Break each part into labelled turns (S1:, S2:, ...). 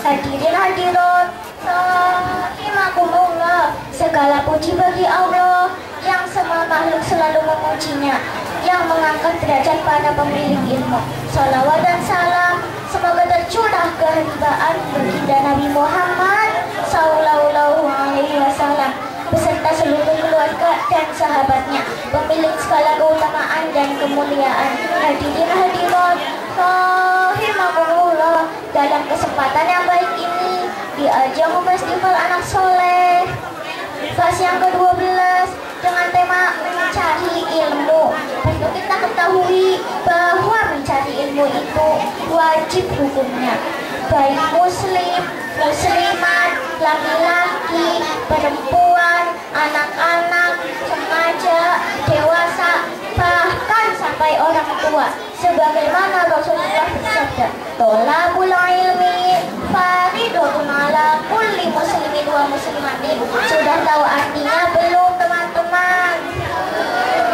S1: Hadirin hadirat rahimakumullah, segala puji bagi Allah yang semua makhluk selalu memujinya, yang mengangkat derajat para pemilik ilmu. Salawat dan salam semoga tercurah keharibaan baginda Nabi Muhammad sallallahu alaihi wasallam beserta seluruh keluarga dan sahabatnya, pemilik segala keutamaan dan kemuliaan. Hadirin hadirat rahimakumullah, dalam kesempatan yang baik ini di ajang festival anak soleh fase yang ke-12 dengan tema mencari ilmu, perlu kita ketahui bahwa mencari ilmu itu wajib hukumnya, baik muslim, muslimat, laki-laki, perempuan, anak-anak, remaja, dewasa, bahkan sampai orang tua. Sebagaimana Rasulullah bersabda, "Tolabul ilmi faridatun ala kulli muslimin wa muslimatin." Sudah tahu artinya belum teman-teman?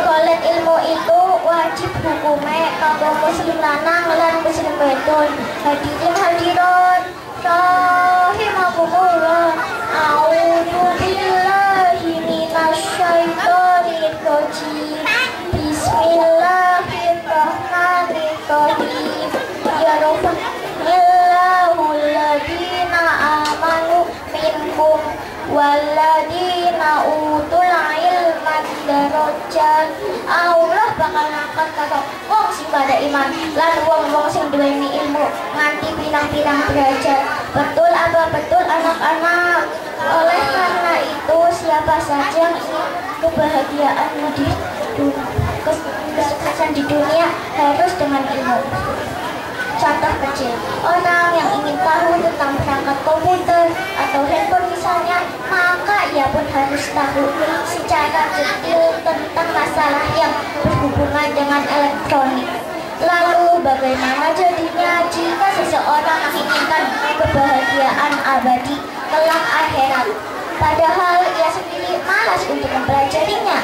S1: Golek ilmu itu wajib hukumnya kanggo muslim lanang lan muslim wedok. Hadirin hadirat rahimakumullah, a'udzu billahi minasyaitonir rajim. Bismillahirrahmanirrahim. Ya Rabbana alladziina amanu minkum walladina utul ilman darajat. Allah bakal ngangkat kakak wong sing pada iman lan wong-wong sing duweni ilmu nganti pirang-pirang derajat. Betul apa betul anak-anak? Oleh karena itu siapa saja yang ingin kebahagiaan di kesuksesan di dunia harus dengan ilmu. Contoh kecil, orang yang ingin tahu tentang perangkat komputer atau handphone misalnya, maka ia pun harus tahu secara detail tentang masalah yang berhubungan dengan elektronik. Lalu bagaimana jadinya jika seseorang menginginkan kebahagiaan abadi kelak akhirat, padahal ia sendiri malas untuk mempelajarinya?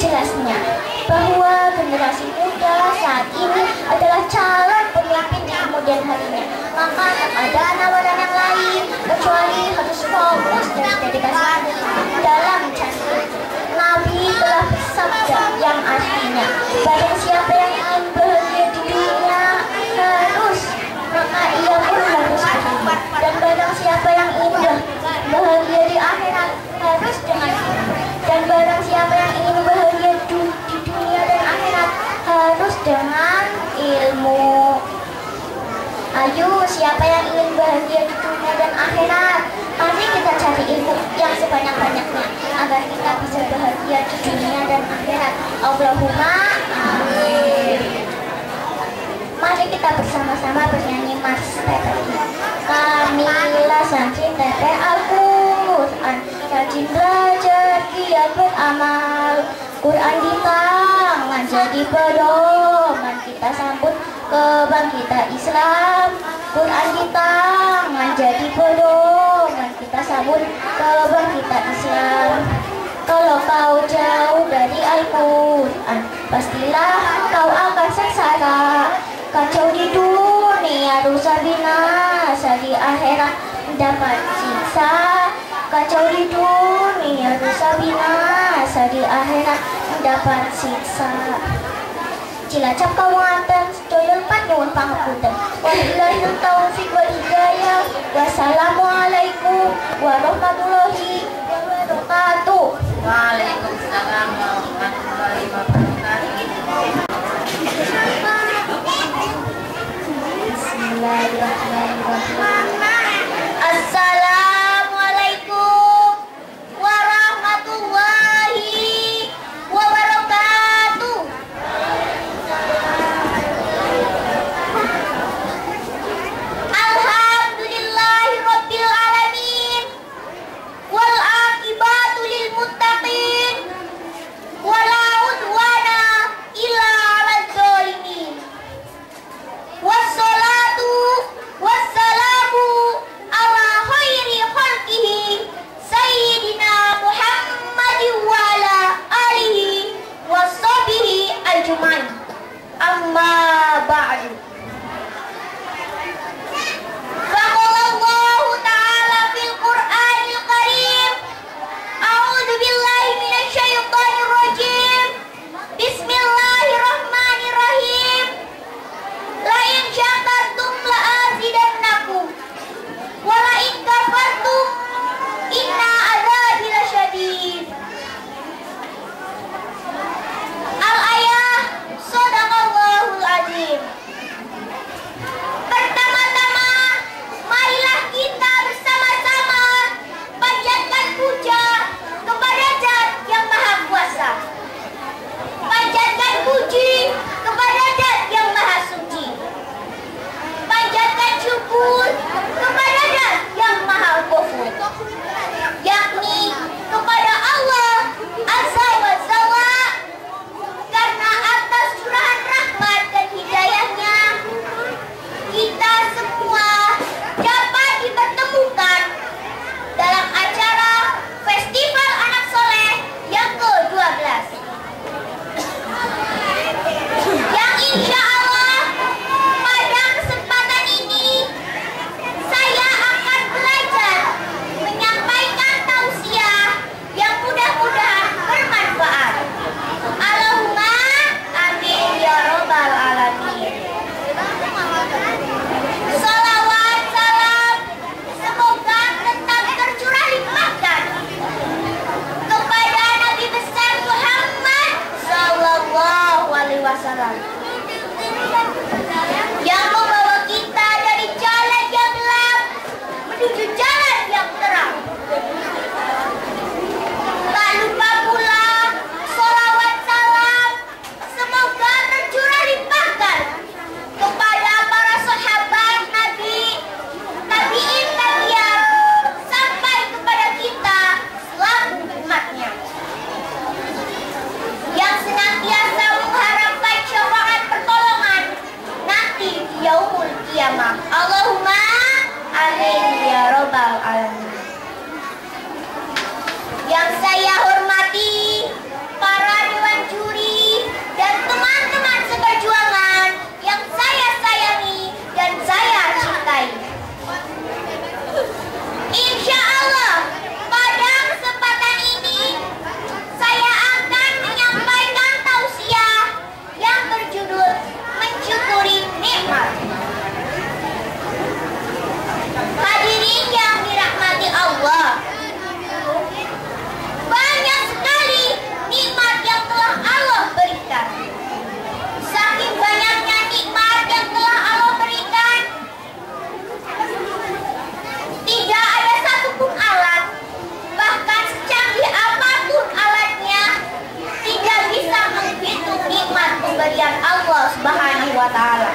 S1: Jelasnya bahwa generasi muda saat ini adalah calon pemimpin di kemudian harinya, maka tak ada tawaran yang lain kecuali harus fokus dan dedikasi dalam mencari. Nabi telah bersabda yang artinya, barang siapa yang ingin bahagia di dunia harus, maka ia pun harus beriman, dan barang siapa yang ingin bahagia di akhirat harus dengan ilmu, dan barang siapa yang ingin bahagia di dunia dan akhirat harus dengan ilmu. Ayo, siapa yang ingin bahagia di dunia dan akhirat? Mari kita cari ilmu yang sebanyak-banyaknya agar kita bisa bahagia di dunia dan akhirat. Allahumma amin. Mari kita bersama-sama bernyanyi Mas Tete. Kamilah santri Tete Al-Quran, rajin belajar, giat beramal. Quran di tangan jadi pedoman, kita sambut kebangkitan Islam. Quran di tangan jadi pedoman, kita sambut kebangkitan Islam. Kalau kau jauh dari Al-Quran, pastilah kau akan sengsara. Kacau di dunia, rusak binasa, di akhirat dapat siksa. Kacau di dunia, rusak binasa, di akhirat dapat siksa. Cilacap Kabupaten Sedaya Nyuwun pangapunten. Wabillahi taufiq wal hidayah. Wassalamualaikum warahmatullahi wabarakatuh.
S2: Waalaikumsalam warahmatullahi wabarakatuh.
S1: Bismillahirrahmanirrahim. Assalamualaikum warahmatullahi wabarakatuh. Alhamdulillahirabbil alamin wal aqibatu lil muttaqin wala udwana illa 'alal zalimin. Wassalatu wassalamu ala khairi khalqihi sayyidina Muhammadin wa ala alihi washabihi ajmain. Amma ba'du. Faqalallahu pemberian Allah Subhanahu wa taala.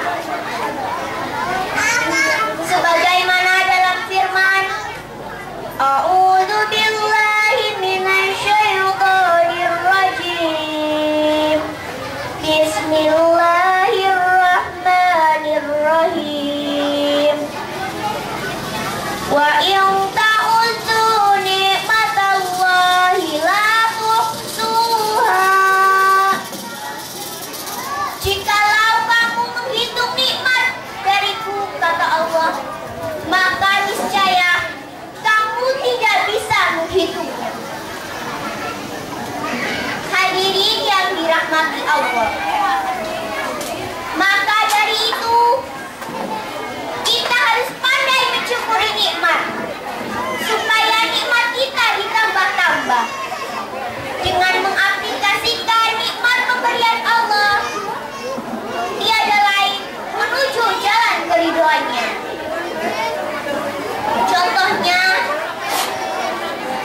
S1: Sebagaimana dalam firman, A'udzu billahi minasyaitonir rajim. Bismillahirrahmanirrahim. Wa in ta'udzu ni'matallahi la tuhsuha. Jikalau kamu menghitung nikmat dariku, kata Allah, maka niscaya kamu tidak bisa menghitungnya. Hadirin yang dirahmati Allah, maka dari itu kita harus pandai mensyukuri nikmat supaya nikmat kita ditambah-tambah dengan mengaplikasikan nikmat pemberian Allah. Tiada lain menuju jalan keridhoannya. Contohnya,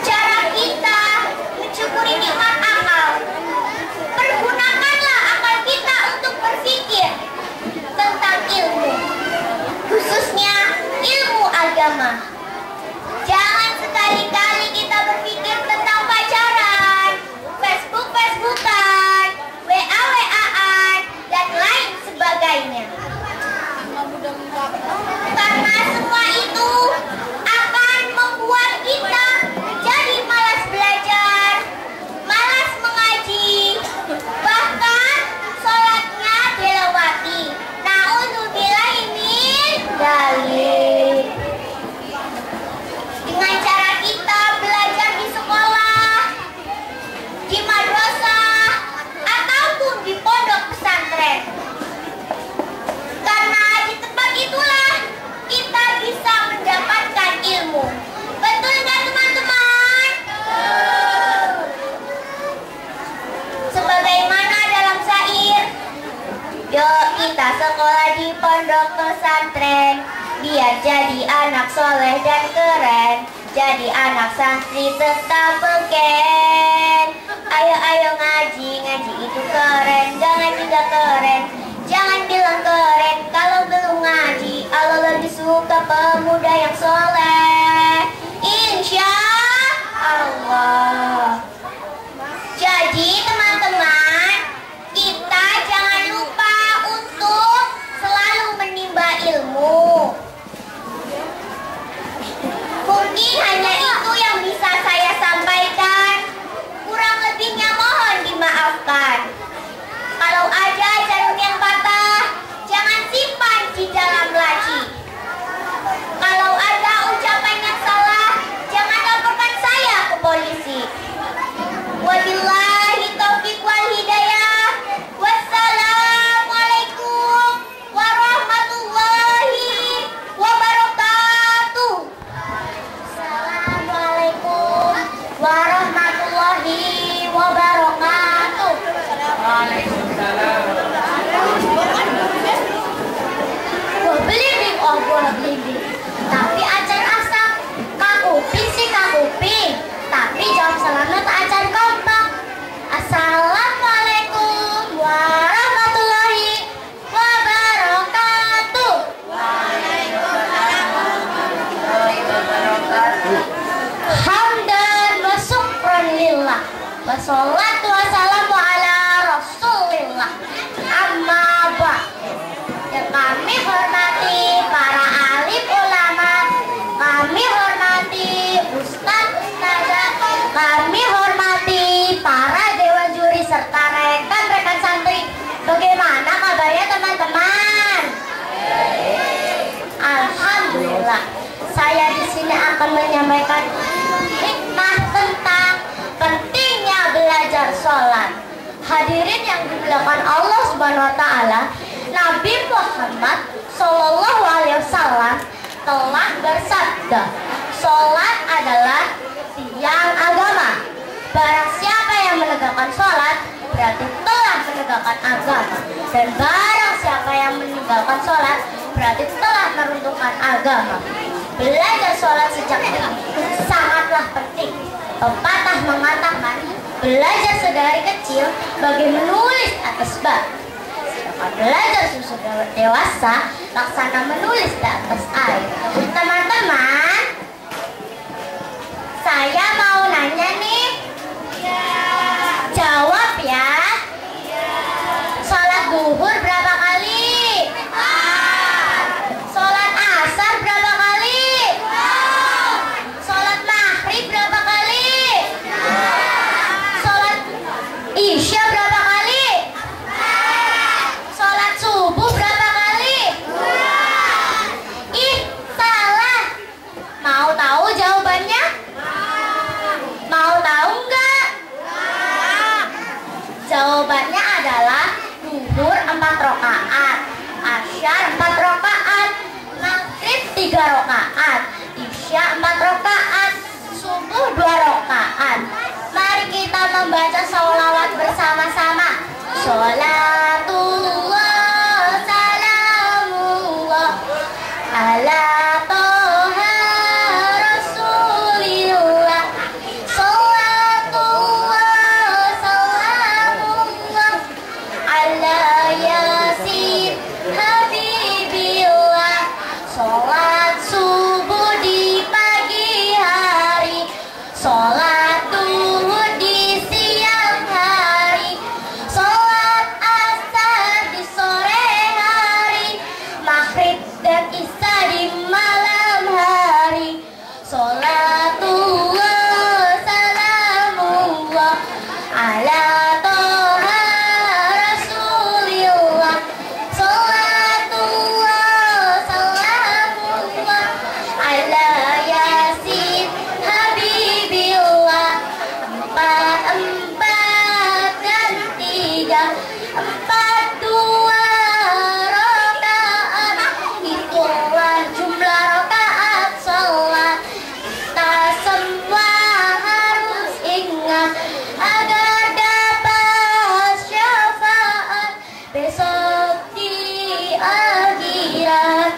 S1: cara kita mensyukuri nikmat akal. Pergunakanlah akal kita untuk berpikir tentang ilmu, khususnya ilmu agama. Jangan sekali-kali kita berpikir tentang pacaran, Facebook-Facebookan, WA-WA-an, dan lain sebagainya. Karena semua itu akan membuat kita menjadi malas belajar, malas mengaji, bahkan sholatnya dilewati. Na'udzubillahi min dzalik. Dengan cara kita belajar di sekolah, di madrasah, ataupun di pondok pesantren. Karena di tempat itulah kita bisa mendapatkan ilmu. Betul nggak teman-teman? Sebagaimana dalam syair, yuk kita sekolah di pondok pesantren, biar jadi anak soleh dan keren, jadi anak santri tetap beken. Ayo ayo ngaji, ngaji itu keren, jangan juga keren. Jangan bilang keren kalau belum ngaji. Allah lebih suka pemuda yang soleh, insya Allah. Jadi teman-teman, kita jangan lupa untuk selalu menimba ilmu. Mungkin hanya itu yang bisa saya sampaikan. Kurang lebihnya mohon dimaafkan. Kalau ada jarum yang patah, jangan simpan di dalam laci. Kalau ada ucapan yang salah, jangan laporkan saya ke polisi. Wabillahi taufiq wal hidayah. Wassalamualaikum warahmatullahi wabarakatuh. Assalamualaikum warahmatullahi wabarakatuh. Waalaikumsalam. Belimbing, oh boleh belimbing. Tapi acan asap, kakuping sih kakuping. Tapi jawab salamnya tak acan kompak. Assalamualaikum warahmatullahi wabarakatuh. Waalaikumsalam warahmatullahi wabarakatuh. Hamdan wa syukran lillah. Wassalatu wassalamu ala rasulillah. Amma ba'd. Yang kami hormati para alim ulama, kami hormati ustaz-ustazah, kami hormati para dewan juri serta rekan-rekan santri. Bagaimana kabarnya teman-teman? Alhamdulillah. Saya di sini akan menyampaikan hikmah tentang pentingnya belajar sholat. Hadirin yang dimuliakan Allah Subhanahu wa taala, Nabi Muhammad Shallallahu alaihi wasallam telah bersabda, sholat adalah tiang agama. Barang siapa yang menegakkan sholat, berarti telah menegakkan agama. Dan barang siapa yang meninggalkan sholat, berarti telah meruntuhkan agama. Belajar sholat sejak dini sangatlah penting. Pepatah mengatakan, belajar sedari kecil bagi menulis atas bak. Belajar sudah dewasa, laksana menulis di atas air. Teman-teman, saya mau nanya nih. Jawab ya. Sholat duhur berapa kali? Sholat asar berapa kali? Sholat maghrib berapa kali? Sholat isya berapa kali? Sholat subuh berapa kali? Ih, salah. Mau tahu jawabannya? Mau tahu nggak? Jawabannya adalah duhur 4 rakaat, asyar 4 rakaat, maghrib 3 rakaat, isya 4 rakaat, subuh 2 rakaat. Mari kita membaca sholawat bersama-sama. Sholatullah salamullah ala toha rasulillah. Sholatullah salamullah ala yasin habibillah. Sholat subuh di pagi hari, sholat duhur di siang hari, sholat asar di sore hari, maghrib dan isya di malam hari. Sholatullah salamullah ala toha rasulillah. Sholatullah salamullah ala yasin habibillah. 4, 4 dan 3, 4, 2 rakaat. Itulah jumlah rakaat sholat. Kita semua harus ingat agar dapat syafaat besok di akhirat.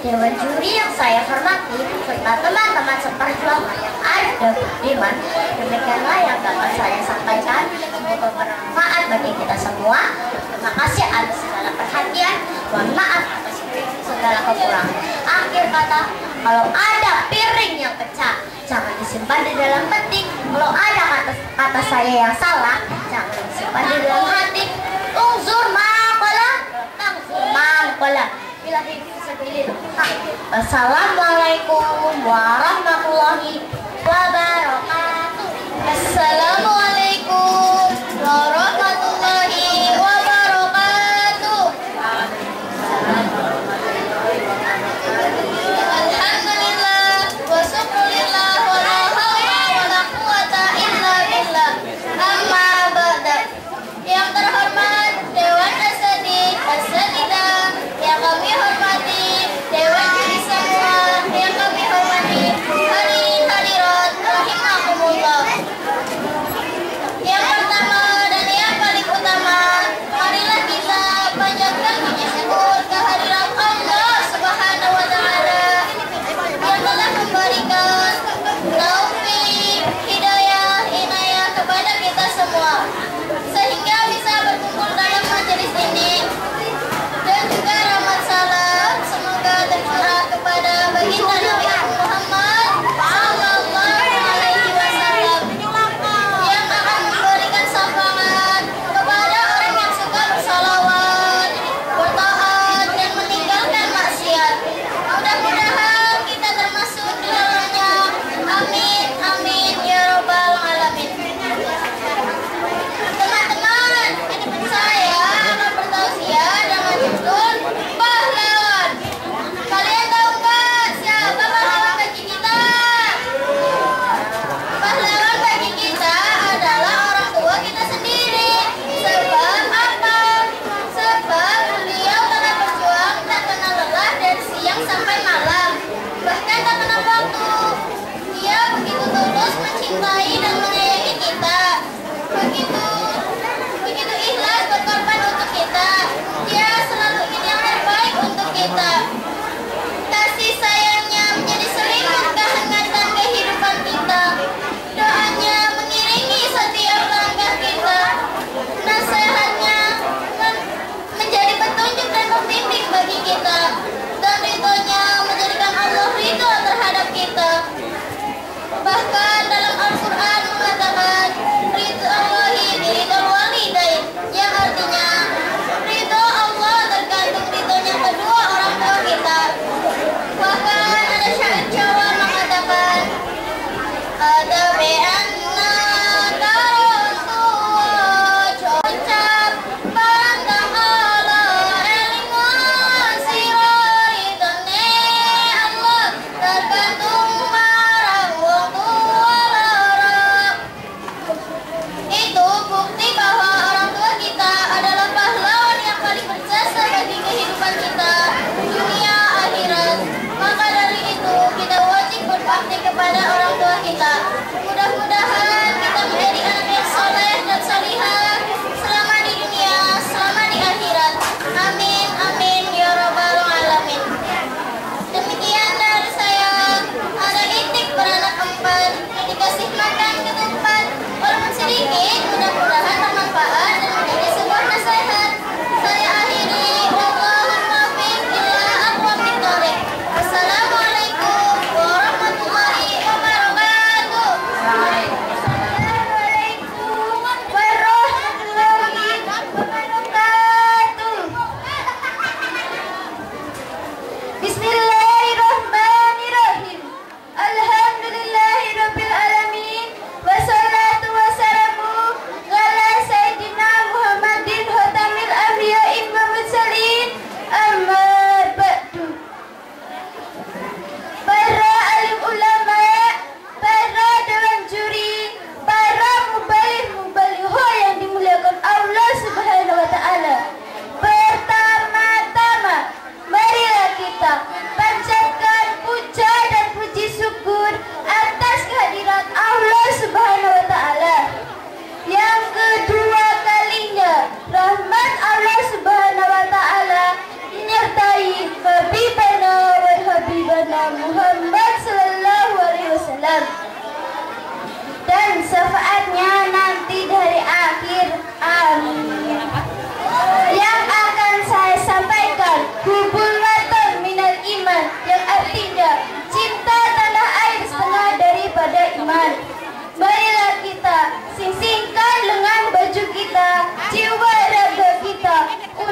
S1: Dewan juri yang saya hormati serta teman-teman seperjuangan yang ada di budiman, demikianlah yang dapat saya sampaikan. Semoga bermanfaat bagi kita semua. Terima kasih atas segala perhatian. Mohon maaf atas segala kekurangan. Akhir kata, kalau ada piring yang pecah, jangan disimpan di dalam peti. Kalau ada kata saya yang salah, jangan disimpan di dalam hati. Unzur maqala, tangzur maqala. Assalamualaikum warahmatullahi wabarakatuh. Assalamualaikum warahmatullahi wabarakatuh. Alhamdulillah wa syukurillah wa la hawla wa la quwata illa billah. Amma ba'da. Yang terhormat Dewan Asatidah yang kami hormati, Dewan Juri semua yang kami hormati, hadirin hadirat rahimakumullah.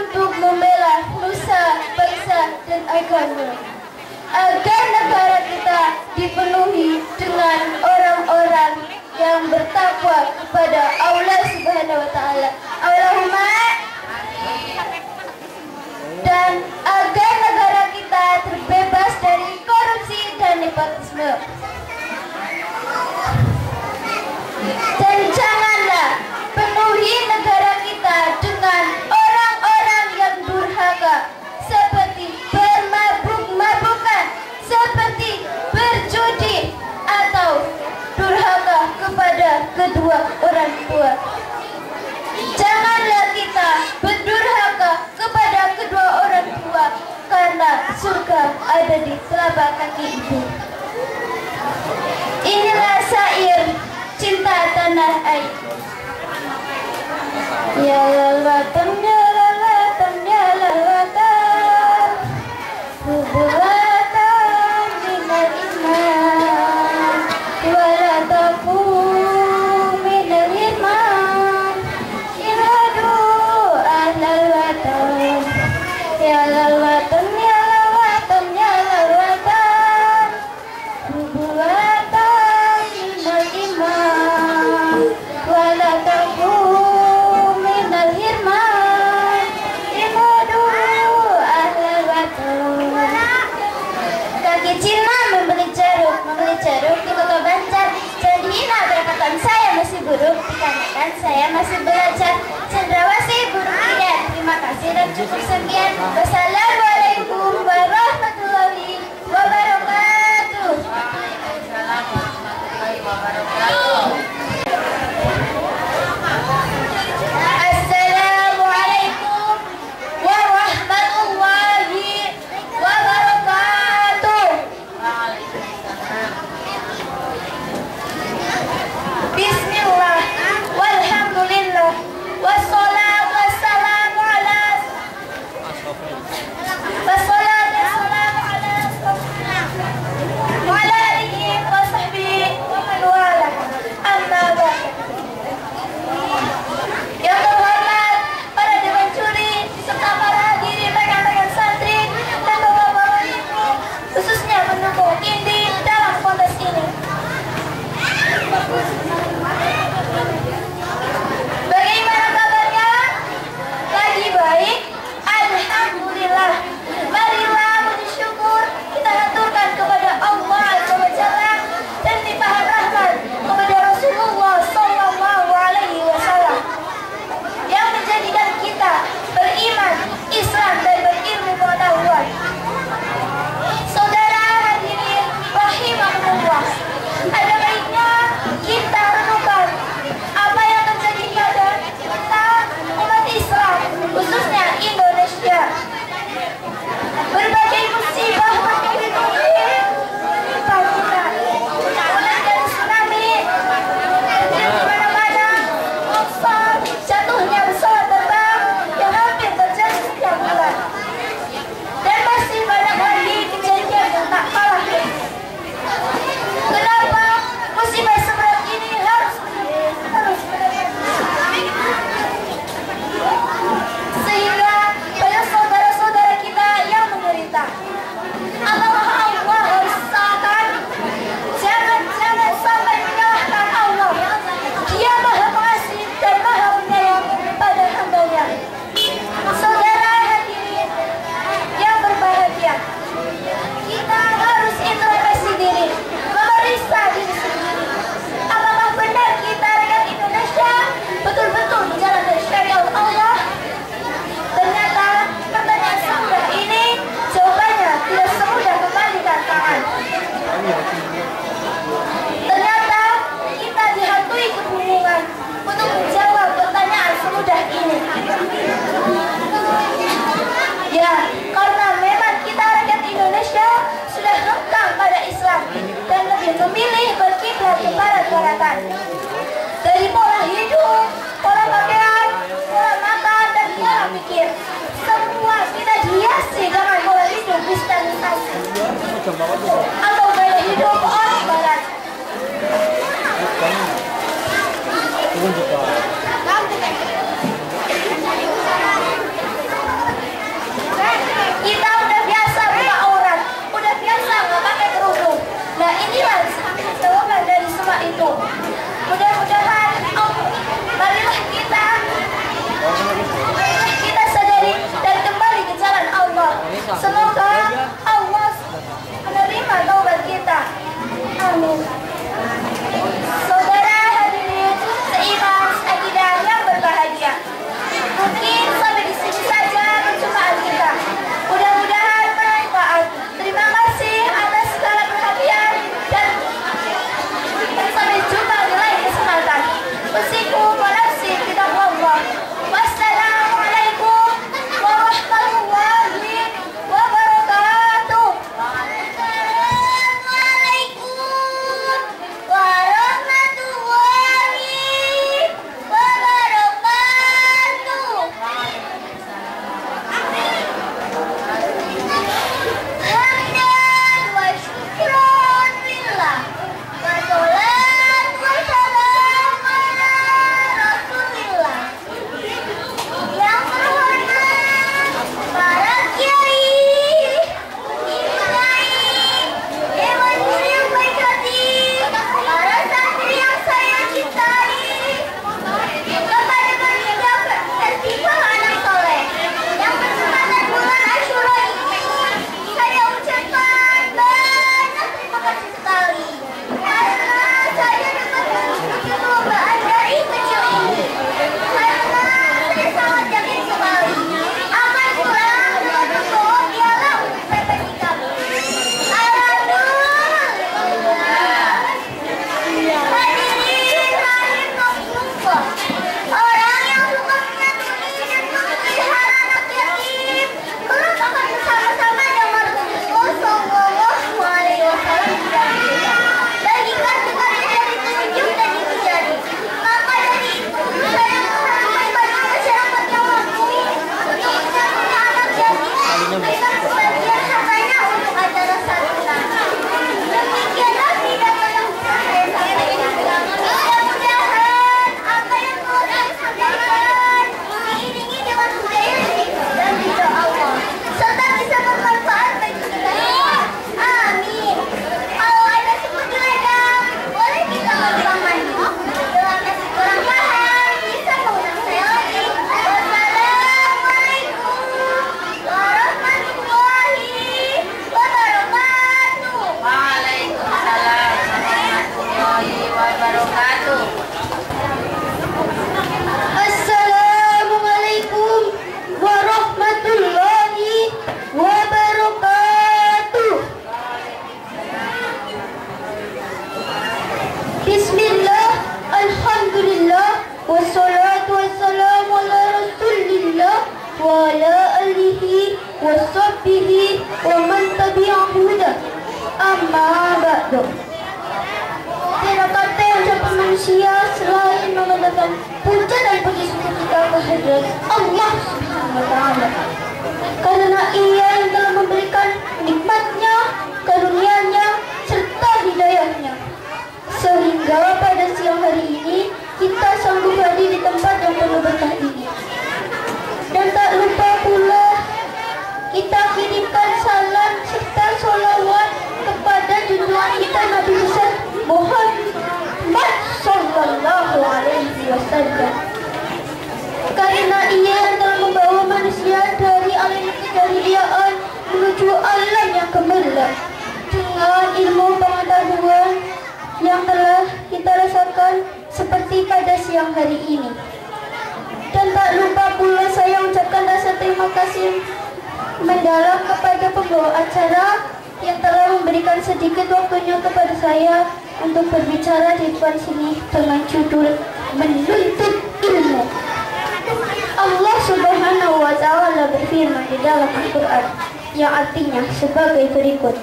S1: untuk membela nusa, bangsa, dan agama. Agar negara kita dipenuhi dengan orang-orang yang bertakwa kepada Allah Subhanahu wa Ta'ala. Allahumma. Dan agar negara kita terbebas dari korupsi dan nepotisme. Dan janganlah penuhi negara kita dengan orang-orang yang durhaka, seperti bermabuk-mabukan, seperti berjudi, atau durhaka kepada kedua orang tua. Janganlah kita berdurhaka kepada kedua orang tua, karena surga ada di telapak kaki ibu. Inilah syair cinta tanah air. Ya lalwatan, ya lalwatan, ya lalwatan, bubuatan minal iman, walataku minal iman, iladu ahlal watan. Ya lalwatan, ya lalwatan, ya lalwatan, bubuatan minal iman, walataku minal hirman, iladu ahlal watan. Kaki Cina membeli jeruk di kota Banjar. Jangan dihina perkataan saya masih buruk, dikarenakan saya masih belajar. Cendrawasih buruk tidak. Terima kasih dan cukup sekian. Wassalamualaikum warahmatullahi wabarakatuh.
S2: Waalaikumsalam warahmatullahi wabarakatuh.
S1: Assalamualaikum warahmatullahi wabarakatuh.
S2: Waalaikumsalam.
S1: Bismillah, walhamdulillah, wassalatu wassalamu ala wa ala alihi wa sahbihi wa man wala. Amma ba'd. Yang terhormat para dewan juri serta para hadirin rekan-rekan santri dan bapak-bapak ibu, khususnya pendukung inti dalam kontes ini. Bagaimana kabarnya? Lagi baik? Alhamdulillah. Marilah puji syukur kita haturkan kepada Allah Azza wa Jalla dan limpahan rahmat kepada Rasulullah Sallallahu Alaihi Wasallam yang menjadikan kita beriman, Islam, dan berilmu pengetahuan. Saudara hadirin rahimakumullah, ada baiknya kita renungkan apa yang terjadi pada kita umat Islam, khususnya Indonesia. Berbagai musibah menimpa kita, mulai dari tsunami dan di mana-mana, longsor, jatuhnya pesawat terbang yang hampir terjadi setiap bulan, dan masih banyak lagi kejadian yang tak kalah. Kenapa musibah seberat ini harus sehingga banyak saudara-saudara kita yang menderita? Apakah Allah harus salahkan? Jangan sampai menyalahkan Allah. Dia Maha Pengasih dan Maha Penyayang pada hamba-Nya. Saudara hadirin yang berbahagia, kita harus introspeksi diri, memeriksa diri sendiri. Apakah benar kita rakyat Indonesia betul-betul menjalankan syariat Allah? Ternyata pertanyaan semudah ini jawabannya tidak semudah membalikan tangan. Ternyata kita dihantui kebingungan untuk menjawab pertanyaan semudah ini. Ya, karena memang kita rakyat Indonesia sudah renggang pada Islam dan lebih memilih berkiblat ke barat-baratan. Dari pola hidup, pola pakaian, pola makan, dan pola pikir, semua kita dihiasi dengan pola hidup kristenisasi atau gaya hidup orang barat. alihi wa sahbihi wa man tabi'ahu huda. Amma ba'du. Tiada kata yang ucapan manusia selain mengatakan puja dan puji syukur kita kehadirat Allah Subhanahu wa Ta'ala, karena Ia yang telah memberikan nikmatnya, karunia-Nya, serta hidayahnya, sehingga pada siang hari ini kita sanggup hadir di tempat yang penuh berkah ini. Dan tak lupa pula kita kirimkan salam serta sholawat kepada junjungan kita Nabi besar Muhammad Sallallahu Alaihi Wasallam, karena Ia yang telah membawa manusia dari alam kejahiliaan menuju alam yang gemilang dengan ilmu pengetahuan yang telah kita rasakan seperti pada siang hari ini. Dan tak lupa pula saya ucapkan rasa terima kasih mendalam kepada pembawa acara yang telah memberikan sedikit waktunya kepada saya untuk berbicara di depan sini dengan judul menuntut ilmu. Allah Subhanahu wa Ta'ala berfirman di dalam Al-Quran yang artinya sebagai berikut: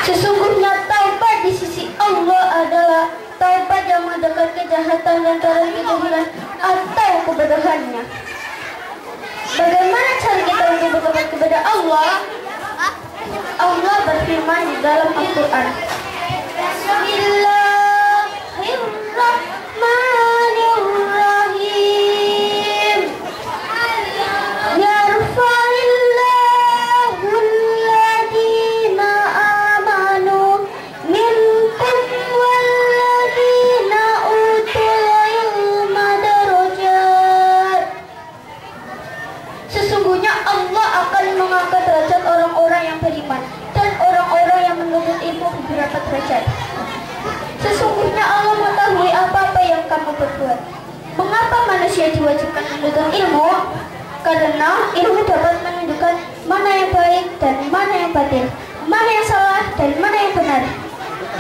S1: sesungguhnya taubat di sisi Allah adalah taubat yang mendekat kejahatan lantaran kejahilan atau kebodohannya. Bagaimana cara kita untuk bertobat kepada Allah? Allah berfirman di dalam Al-Quran, Bismillahirrahmanirrahim. Yarfa'illahu alladhina amanu minkum walladhina utul ilma darajat. Sesungguhnya Allah akan mengangkat derajat orang-orang yang beriman dan orang-orang yang menuntut ilmu beberapa derajat. Sesungguhnya Allah mengetahui apa-apa yang kamu perbuat. Mengapa manusia diwajibkan menuntut ilmu? Karena ilmu dapat menunjukkan mana yang baik dan mana yang batil, mana yang salah dan mana yang benar,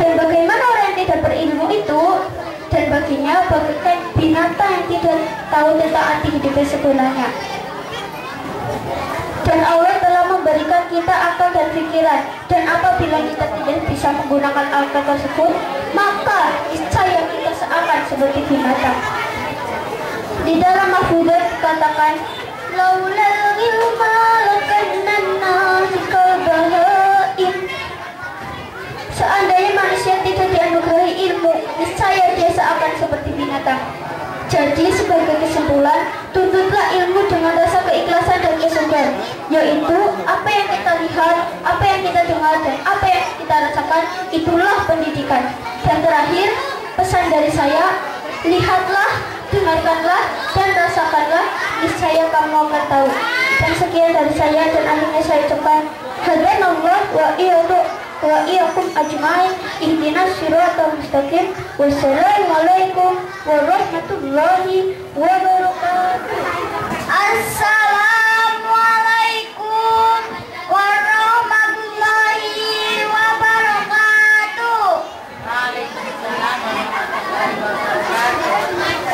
S1: dan bagaimana orang yang tidak berilmu itu dan baginya bagaikan binatang yang tidak tahu tentang arti hidupnya sebenarnya. Dan Allah telah memberikan kita akal dan pikiran, dan apabila kita tidak bisa menggunakan akal tersebut, maka niscaya kita seakan seperti binatang. Di dalam Mahfudzat dikatakan, laulal ilma lakannana sikal bahaim. Seandainya manusia tidak dianugerahi ilmu, niscaya dia seakan seperti binatang. Jadi sebagai kesimpulan, tuntutlah ilmu dengan rasa keikhlasan dan kesungguhan, yaitu apa yang kita lihat, apa yang kita dengar, dan apa yang kita rasakan, itulah pendidikan. Dan terakhir, pesan dari saya, lihatlah, dengarkanlah, dan rasakanlah, niscaya kamu akan tahu. Dan sekian dari saya, dan akhirnya saya ucapkan hadanallah wa iyyakum ajma'in ihdinas siratal mustaqim. Wassalamualaikum warahmatullahi wabarakatuh. Assalamualaikum warahmatullahi wabarakatuh.
S2: Waalaikumsalam warahmatullahi wabarakatuh.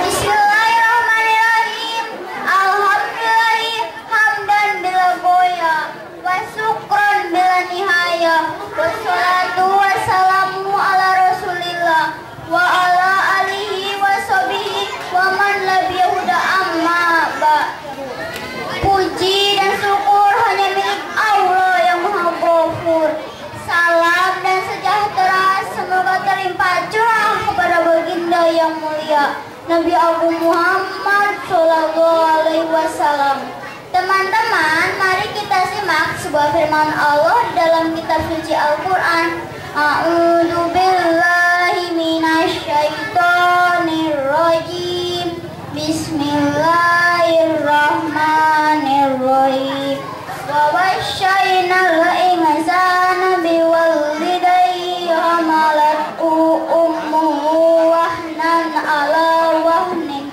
S1: Bismillahirrahmanirrahim. Alhamdulillahi hamdan bila goya wa syukran bila nihaya. Wassalatu wassalamu ala rasulillah wa ala alihi wa sahbihi wa man labiya huda amma ba'du. Puji dan syukur hanya milik Allah yang Maha Ghafur. Salam dan sejahtera semoga terlimpah curah kepada baginda yang mulia Nabi Agung Muhammad Sallallahu Alaihi Wasallam. Teman-teman, mari kita simak sebuah firman Allah dalam kitab suci Al-Quran. A'udzu billahi minasyaitonir rajim. Bismillahirrahmanirrahim. Wa wasyainal insana biwalidayhi hamalathu ummuhu wahnan ala wahnin.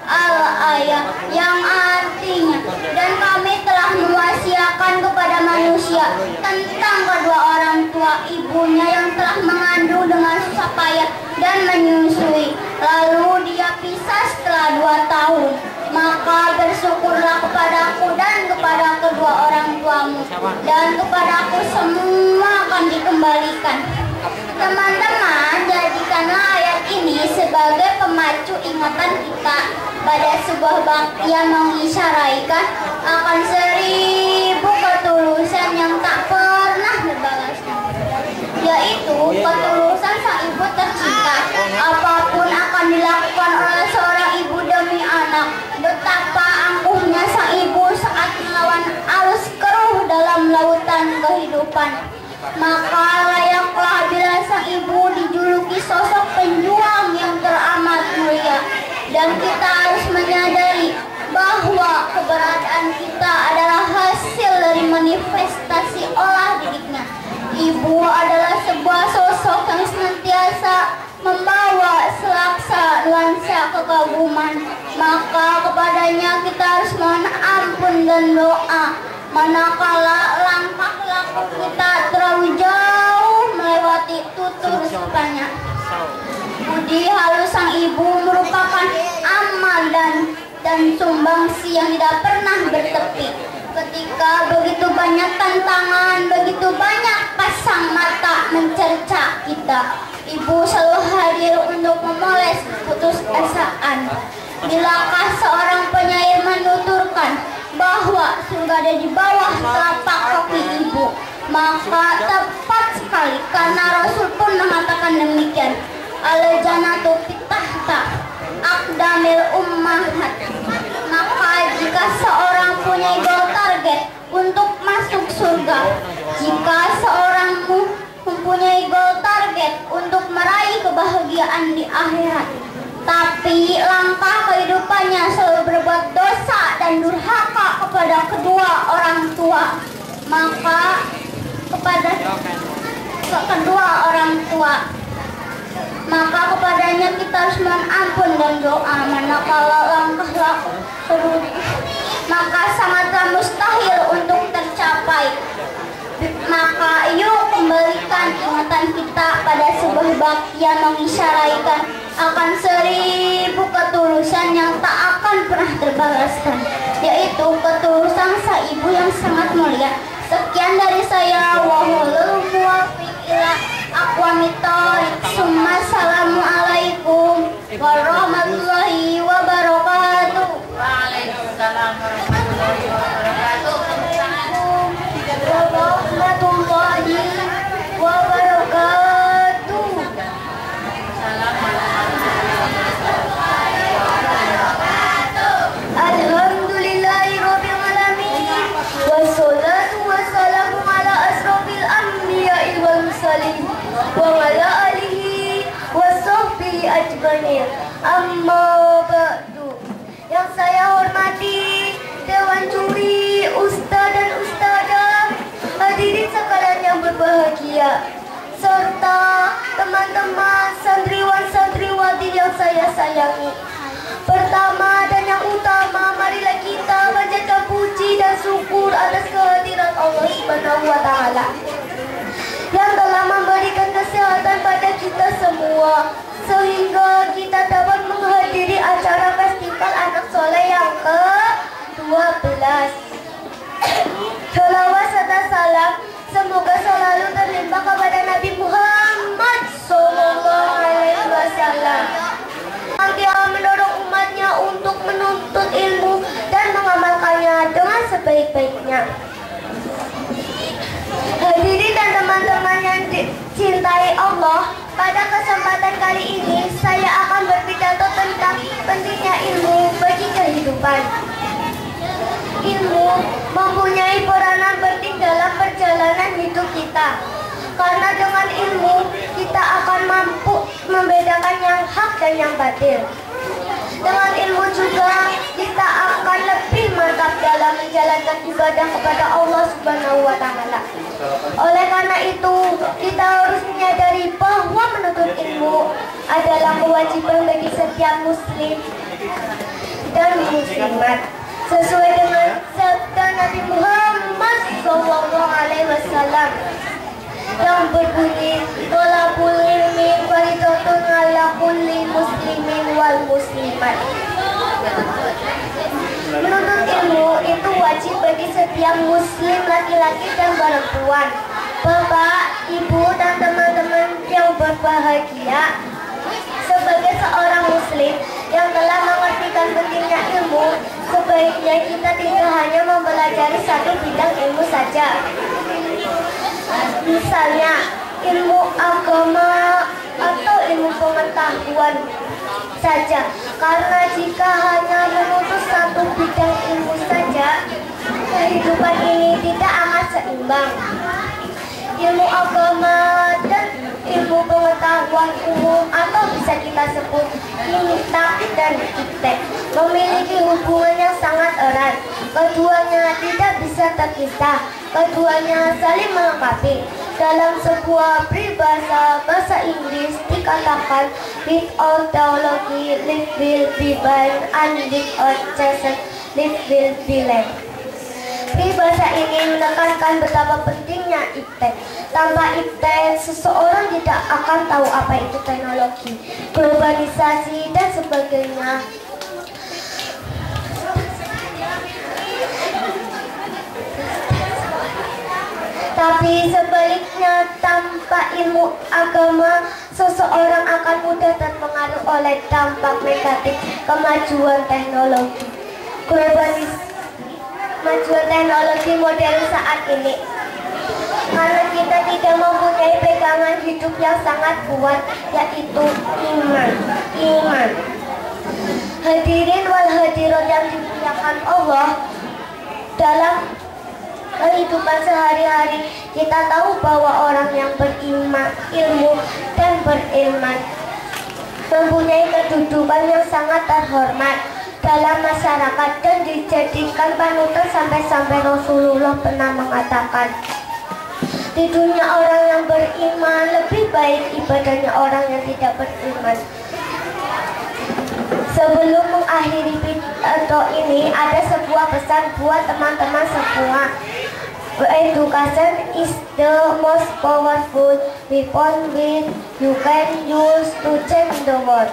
S1: Al-ayat yang artinya, dan kami telah mewasiakan kepada manusia tentang kedua orang tua ibunya yang telah mengandung dengan susah payah dan menyusui, lalu dia pisah setelah 2 tahun. Maka bersyukurlah kepadaku dan kepada kedua orang tuamu, dan kepadaku semua akan dikembalikan. Teman-teman, jadikanlah ayat ini sebagai pemacu ingatan kita pada sebuah bakti yang mengisyaratkan akan 1000 ketulusan yang tak pernah berbalasnya, yaitu ketulusan sang ibu tercinta. Apapun akan dilakukan oleh seorang ibu demi anak, betapa angkuhnya sang ibu saat melawan arus keruh dalam lautan kehidupan. Maka layaklah bila sang ibu dijuluki sosok penjuang yang teramat mulia. Dan kita harus menyadari bahwa keberadaan kita adalah hasil dari manifestasi olah didiknya. Ibu adalah sebuah sosok yang senantiasa membawa selaksa nuansa kekaguman. Maka kepadanya kita harus mohon ampun dan doa manakala langkah laku kita terlalu jauh melewati tutur sapanya. Budi halus sang ibu merupakan amal dan sumbangsi yang tidak pernah bertepi. Ketika begitu banyak tantangan, begitu banyak pasang mata mencerca kita, ibu selalu hadir untuk memoles putusasaan. Bilakah seorang penyair menuturkan bahwa surga ada di bawah telapak kaki ibu, maka tepat sekali karena Rasul pun mengatakan demikian. Al-jannatu fit-tahta aqdamil ummahat. Maka jika seorang punya goal target untuk masuk surga, jika seorang mempunyai goal target untuk meraih kebahagiaan di akhirat, tapi langkah kehidupannya selalu berbuat dosa dan durhaka kepada kedua orang tua, maka kepadanya kita harus mohon ampun dan doa manakala langkah maka sangatlah mustahil untuk tercapai. Maka yuk kembalikan ingatan kita pada sebuah bakti yang mengisyaratkan akan 1000 ketulusan yang tak akan pernah terbalaskan, yaitu ketulusan sang ibu yang sangat mulia. Sekian dari saya, wallahul muwaffiq ila aqwamit thoriq. Assalamualaikum warahmatullahi wabarakatuh.
S2: Waalaikumsalam warahmatullahi wabarakatuh.
S1: Warahmatullahi wabarakatuh. Alhamdulillahirabbil alamin. Wassalatu wassalamu ala asrofil anbiya'i wal mursalin wa ala alihi washabbihi ajmain. Amma ba'du. Yang saya hormati Dewan Juri, Ustaz dan Ustazah, hadirin sekalian yang berbahagia, serta teman-teman santriwan-santriwati yang saya sayangi. Pertama dan yang utama, marilah kita panjatkan puji dan syukur atas kehadiran Allah Subhanahu wa Ta'ala yang telah memberikan kesehatan pada kita semua, sehingga kita dapat menghadiri acara festival anak soleh yang ke-12. Sholawat serta salam semoga selalu terlimpah kepada Nabi Muhammad SAW. Dia mendorong umatnya untuk menuntut ilmu dan mengamalkannya dengan sebaik-baiknya. Hadirin dan teman-teman yang dicintai Allah, pada kesempatan kali ini saya akan berpidato tentang pentingnya ilmu bagi kehidupan. Ilmu mempunyai peranan penting dalam perjalanan hidup kita, karena dengan ilmu kita akan mampu membedakan yang hak dan yang batil. Dengan ilmu juga kita akan lebih mantap dalam menjalankan ibadah kepada Allah Subhanahu wa Ta'ala. Oleh karena itu, kita harus menyadari bahwa menuntut ilmu adalah kewajiban bagi setiap muslim dan muslimat, sesuai dengan sabda Nabi Muhammad SAW yang berbunyi, thalabul ilmi fardhatun ala kulli muslimin wal muslimat. Menuntut ilmu itu wajib bagi setiap muslim laki-laki dan perempuan. Bapak, ibu, dan teman-teman yang berbahagia, sebagai seorang muslim yang telah mengertikan pentingnya ilmu, sebaiknya kita tidak hanya mempelajari satu bidang ilmu saja. Misalnya, ilmu agama atau ilmu pengetahuan saja. Karena jika hanya menuntut satu bidang ilmu saja, kehidupan ini tidak akan seimbang. Ilmu agama dan ilmu pengetahuan umum atau bisa kita sebut intak dan iptek memiliki hubungan yang sangat erat. Keduanya tidak bisa terpisah, keduanya saling melengkapi. Dalam sebuah peribahasa bahasa Inggris dikatakan, without theology life will be blind, and without chasing life will be lame. Peribahasa ini menekankan betapa pentingnya iptek. Tanpa iptek, seseorang tidak akan tahu apa itu teknologi, globalisasi, dan sebagainya. Tapi sebaliknya, tanpa ilmu agama, seseorang akan mudah terpengaruh oleh dampak negatif kemajuan teknologi. Kemajuan teknologi modern saat ini. Karena kita tidak mempunyai pegangan hidup yang sangat kuat, yaitu iman. Hadirin wal hadirat yang dimuliakan Allah, dalam kehidupan sehari-hari kita tahu bahwa orang yang beriman, ilmu, dan berilman mempunyai kedudukan yang sangat terhormat dalam masyarakat dan dijadikan panutan sampai-sampai Rasulullah pernah mengatakan, di dunia orang yang beriman lebih baik ibadahnya orang yang tidak beriman. Sebelum mengakhiri pidato ini, ada sebuah pesan buat teman-teman semua. Education is the most powerful weapon which you can use to change the world.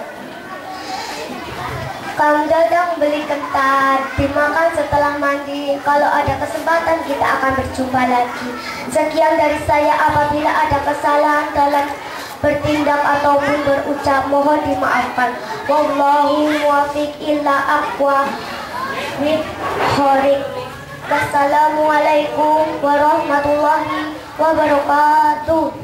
S1: Kang Dadang beli kentang, dimakan setelah mandi. Kalau ada kesempatan kita akan berjumpa lagi. Sekian dari saya. Apabila ada kesalahan dalam bertindak ataupun berucap, mohon dimaafkan. Wallahu muwaffiq ila aqwamit thoriq. Wassalamualaikum warahmatullahi wabarakatuh.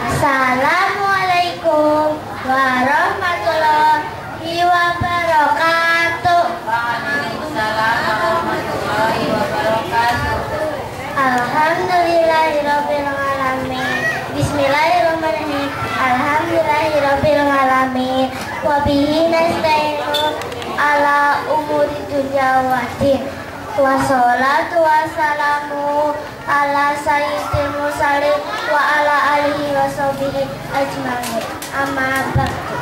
S1: Assalamualaikum warahmatullahi wabarakatuh.
S2: Waalaikumsalam warahmatullahi wabarakatuh.
S1: Alhamdulillahirabbil alamin. Bismillahirrahmanirrahim. Alhamdulillahirabbil alamin. Wa bihi nasta'inu ala umuri dunya waddin. Wassalatu wassalamu ala sayyidil mursalin wa ala alihi wa sahbihi ajma'in. Amma ba'du.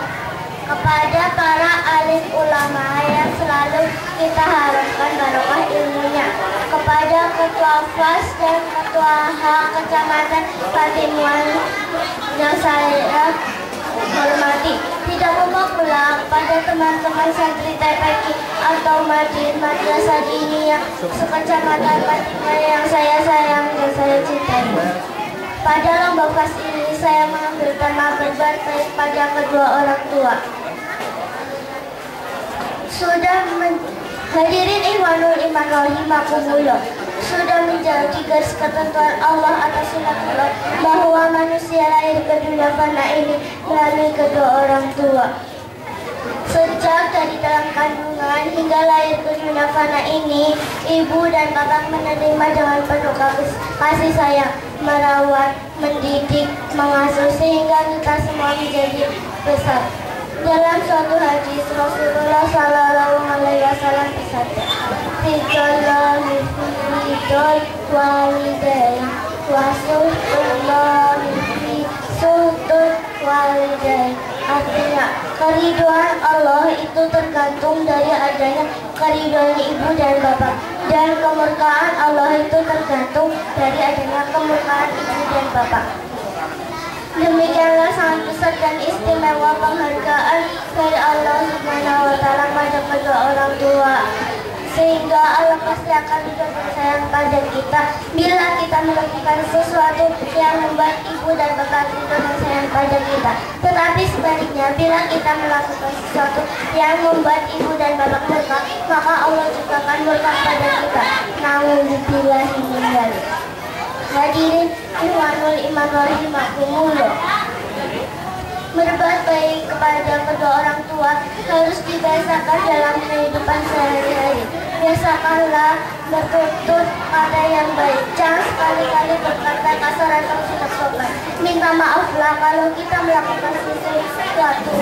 S1: Kepada para alim ulama yang selalu kita harapkan barokah ilmunya, kepada ketua FAS dan ketua H Kecamatan Patimuan yang saya hormati, tidak lupa pula pada teman-teman santri TPQ atau Madrasah Diniyah sekecamatan Patimuan yang saya sayang dan saya cintai. Pada lomba FAS ini saya mengambil tema berbuat baik pada kedua orang tua. Hadirin ikhwanul iman rahimakumullah, sudah menjadi garis ketentuan Allah atas sunatullah bahwa manusia lahir ke dunia fana ini melalui kedua orang tua. Sejak dari dalam kandungan hingga lahir ke dunia fana ini, ibu dan bapak menerima dengan penuh kasih sayang, merawat, mendidik, mengasuh sehingga kita semua menjadi besar. Dalam suatu hadis Rasulullah Sallallahu Alaihi Wasallam bersabda, "Tijallahi ridhol walidain, wasullahi fi sutul walidain." Artinya, keriduan Allah itu tergantung dari adanya keriduan ibu dan bapak, dan kemurkaan Allah itu tergantung dari adanya kemurkaan ibu dan bapak. Demikianlah sangat besar dan istimewa penghargaan dari Allah Subhanahu wa Ta'ala pada kedua orang tua, sehingga Allah pasti akan bersayang pada kita bila kita melakukan sesuatu yang membuat ibu dan bapak kita bersayang pada kita. Tetapi sebaliknya, bila kita melakukan sesuatu yang membuat ibu dan bapak murka, maka Allah juga akan murka pada kita. Nauzubillahi min dzalik. Hadirin ikhwanul iman rahimakumullah. Berbuat baik kepada kedua orang tua harus dibiasakan dalam kehidupan sehari-hari. Biasakanlah bertutur kata yang baik. Jangan sekali-kali berkata kasar atau tidak sopan. Minta maaflah kalau kita melakukan sesuatu.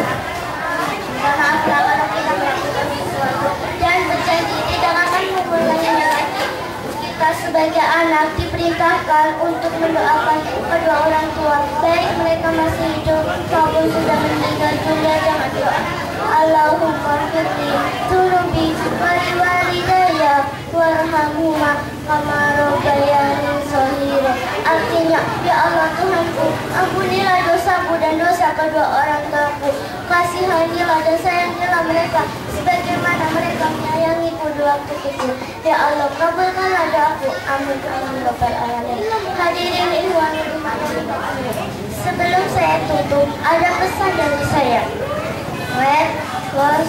S1: Minta maaflah kalau kita melakukan sesuatu. Dan berjanji tidak akan mengulanginya lagi. Kita sebagai anak diperintahkan untuk mendoakan kedua orang tua, baik mereka masih hidup maupun sudah meninggal dunia dengan doa. Allahumma firli dzunubi wali walidayya warhamhuma kama rabbayani shaghira. Artinya, ya Allah Tuhanku, ampunilah dosaku dan dosa kedua orang tuaku. Kasihanilah dan sayangilah mereka sebagaimana mereka menyayangiku di waktu kecil. Ya Allah, kabulkanlah doaku. Amin amin rabbal alamin. Hadirin ikhwanul iman. Sebelum saya tutup, ada pesan dari saya. When was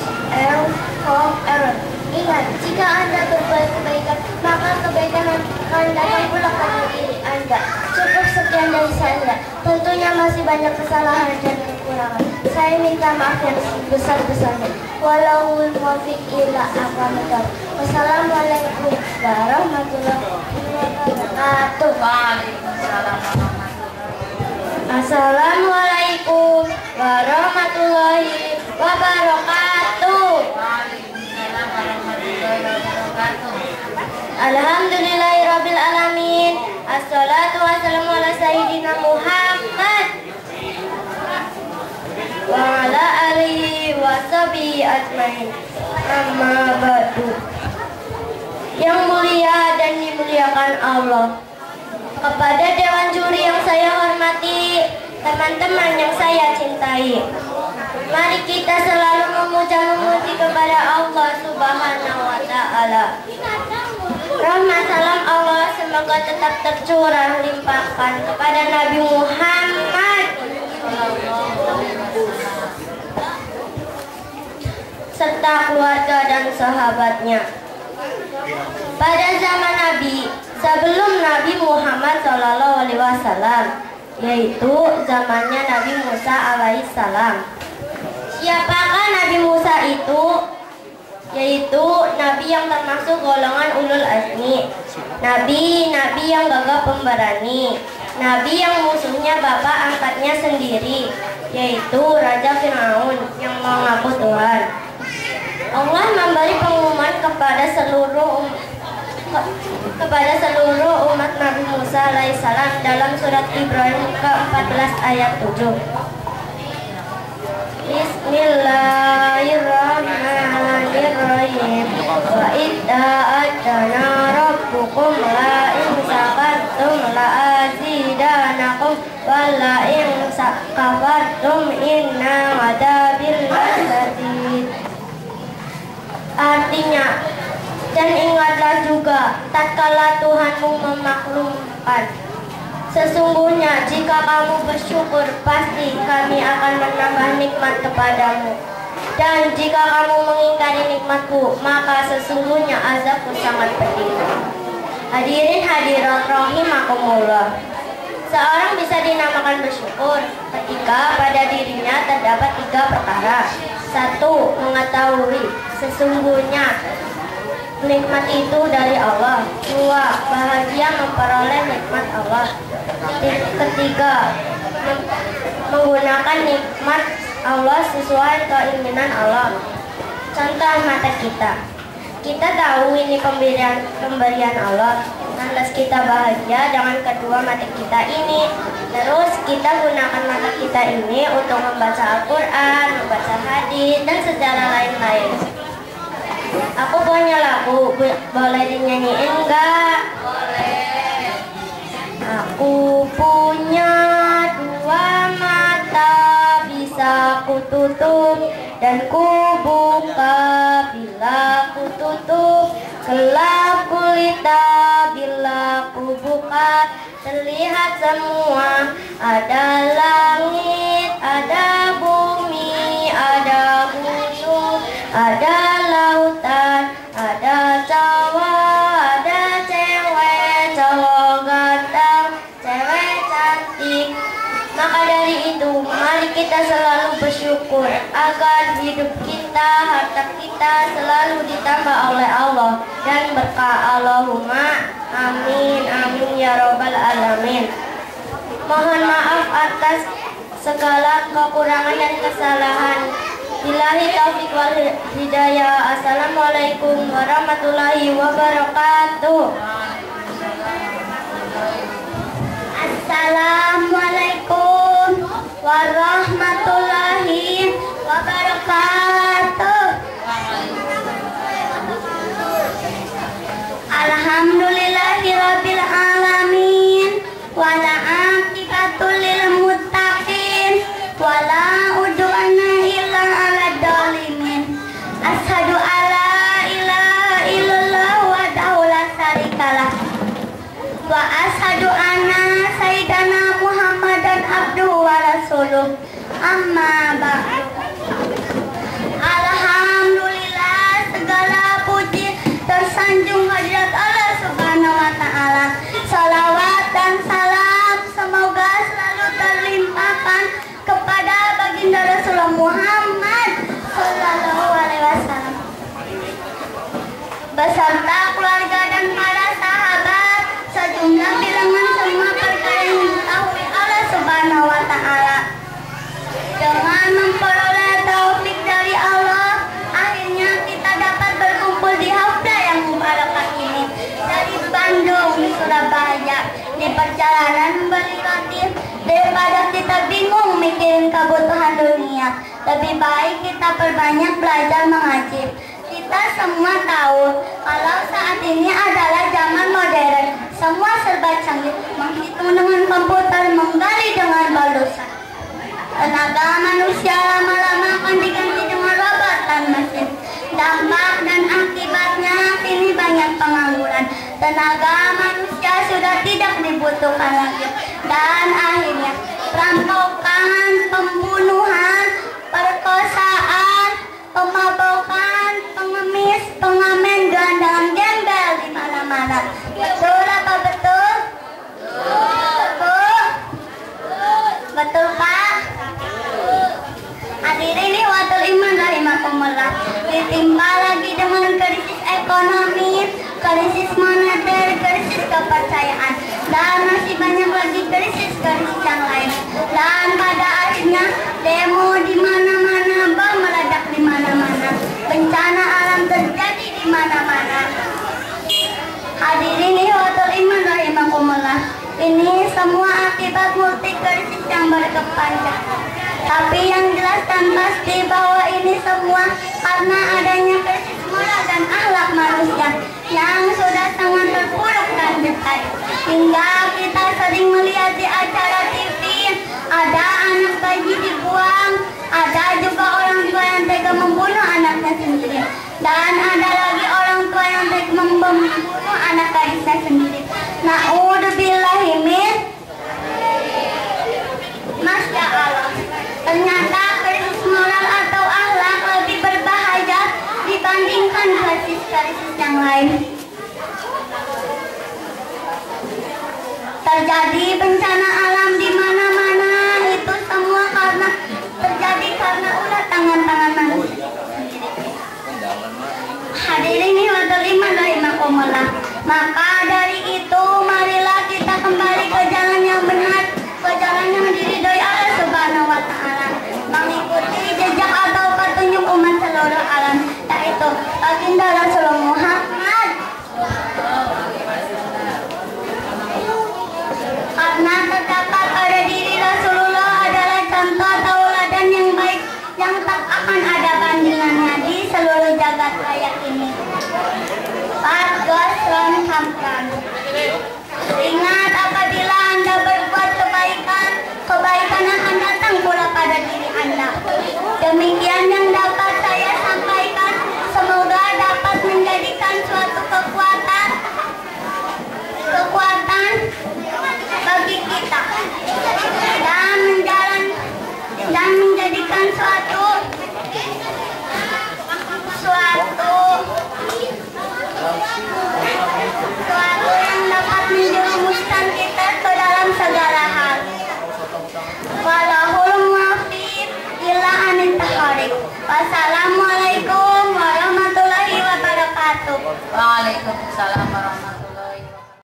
S1: home error. Ingat, jika Anda berbuat kebaikan, maka kebaikan akan datang pulang pada diri Anda. Cukup sekian dari saya. Tentunya masih banyak kesalahan dan kekurangan. Saya minta maaf yang sebesar-besarnya. Wallahul muwaffiq ila aqwamit thoriq. Wassalamualaikum warahmatullahi wabarakatuh. Assalamualaikum warahmatullahi wabarakatuh. Alhamdulillahirabbil alamin. Assalatu wassalamu ala sayyidina Muhammad wa ala alihi wa sahbihi ajmain. Amma ba'du. Yang mulia dan dimuliakan Allah, kepada dewan juri yang saya hormati, teman-teman yang saya cintai, mari kita selalu memuja-memuji kepada Allah Subhanahu wa Ta'ala. Rahmat salam Allah semoga tetap tercurah limpahkan kepada Nabi Muhammad serta keluarga dan sahabatnya. Pada zaman Nabi, sebelum Nabi Muhammad SAW, yaitu zamannya Nabi Musa alaihissalam. Siapakah Nabi Musa itu? Yaitu Nabi yang termasuk golongan ulul azmi, Nabi yang gagah pemberani, Nabi yang musuhnya bapak angkatnya sendiri, yaitu Raja Fir'aun yang mengaku Tuhan. Allah memberi pengumuman kepada seluruh umat Nabi Musa alaihissalam dalam surat Ibrahim ke-14 ayat 7. Bismillahirrahmanirrahim. Wa idza adana rabbukum la in sakartum la azidanakum wa la in kafartum inna adabil lasyadid. Artinya, dan ingatlah juga tatkala Tuhanmu memaklumkan, sesungguhnya jika kamu bersyukur pasti kami akan menambah nikmat kepadamu, dan jika kamu mengingkari nikmatku maka sesungguhnya azabku sangat pedih. Hadirin hadirat rahimakumullah. Seorang bisa dinamakan bersyukur ketika pada dirinya terdapat 3 perkara. 1. Mengetahui sesungguhnya nikmat itu dari Allah. 2. Bahagia memperoleh nikmat Allah. 3. Menggunakan nikmat Allah sesuai keinginan Allah. Contoh mata kita. Kita tahu ini pemberian Allah. Lantas kita bahagia dengan kedua mata kita ini. Terus kita gunakan mata kita ini untuk membaca Al-Quran, membaca hadis, dan sejarah lain-lain. Aku punya lagu, boleh dinyanyiin enggak? Boleh. Aku punya 2 tutup, dan ku buka bila ku tutup. Gelap gulita bila ku buka, terlihat semua. Ada langit, ada bumi, ada gunung, ada lautan, ada cowok, ada cewek, cowok ganteng, cewek cantik. Maka dari itu, mari kita selalu bersyukur agar hidup kita, harta kita selalu ditambah oleh Allah dan berkah. Allahumma amin, amin ya robbal alamin. Mohon maaf atas segala kekurangan dan kesalahan. Billahi taufiq wal hidayah. Assalamualaikum warahmatullahi wabarakatuh. Assalamualaikum warahmatullahi wabarakatuh. Alhamdulillahirabbil alamin, wala aqibatul lil muttaqin, wala udwana illa 'alal zalimin. Asyhadu alla ilaha illallah wahdahu la syarikalah, wa asyhadu anna sayyidana Muhammadan abduhu wa rasuluh. Amma ba'du. Alhamdulillah, segala puji tersanjung hadirat Allah Subhanahu wa ta'ala. Salawat dan salam semoga selalu terlimpahkan kepada baginda Rasulullah Muhammad sallallahu alaihi wasallam beserta keluarga dan para sahabat, sejumlah bilangan semua perkara yang diketahui Allah Subhanahu wa ta'ala. Dengan memperoleh taufik dari Allah, akhirnya kita dapat berkumpul di haflah yang mubarakah ini. Dari Bandung, Surabaya, di perjalanan membeli roti, daripada kita bingung mikirin kebutuhan dunia, lebih baik kita perbanyak belajar mengaji. Kita semua tahu kalau saat ini adalah zaman modern, semua serba canggih, menghitung dengan komputer, menggali dengan baldosa. Tenaga manusia lama-lama akan diganti dengan robot dan mesin. Dampak dan akibatnya kini banyak pengangguran. Tenaga manusia sudah tidak dibutuhkan lagi. Dan akhirnya perampokan, pembunuhan, perkosaan, pemabukan, pengemis, pengamen, gelandangan, gembel di mana-mana. Betul apa betul? Betul. Betul Pak? Hadirin ihwatul iman rahimakumullah, ditimpa lagi dengan krisis ekonomi, krisis moneter, krisis kepercayaan, dan masih banyak lagi krisis-krisis yang lain. Dan pada akhirnya demo di mana-mana, bom meledak di mana-mana, bencana alam terjadi di mana-mana. Hadirin ihwatul iman rahimakumullah, ini semua akibat multi krisis yang berkepanjangan. Tapi yang jelas dan pasti bahwa ini semua karena adanya krisis moral dan akhlak manusia yang sudah sangat terpuruk dan besar. Hingga kita sering melihat di acara TV, ada anak bayi dibuang, ada juga orang tua yang tega membunuh anaknya sendiri, dan ada lagi orang tua yang tega membunuh anak gadisnya sendiri. Na'udzubillahi min. Masya Allah, ternyata krisis moral atau akhlak lebih berbahaya dibandingkan krisis-krisis yang lain. Terjadi bencana alam di mana-mana, itu semua terjadi karena ulah tangan-tangan manusia. Hadirin ihwatul iman rahimakumullah. Maka dari itu marilah kita kembali ke jalan yang benar, ke jalan yang diridhoi Allah Subhanahu wa ta'ala, mengikuti jejak atau petunjuk umat seluruh alam, yaitu baginda Rasulullah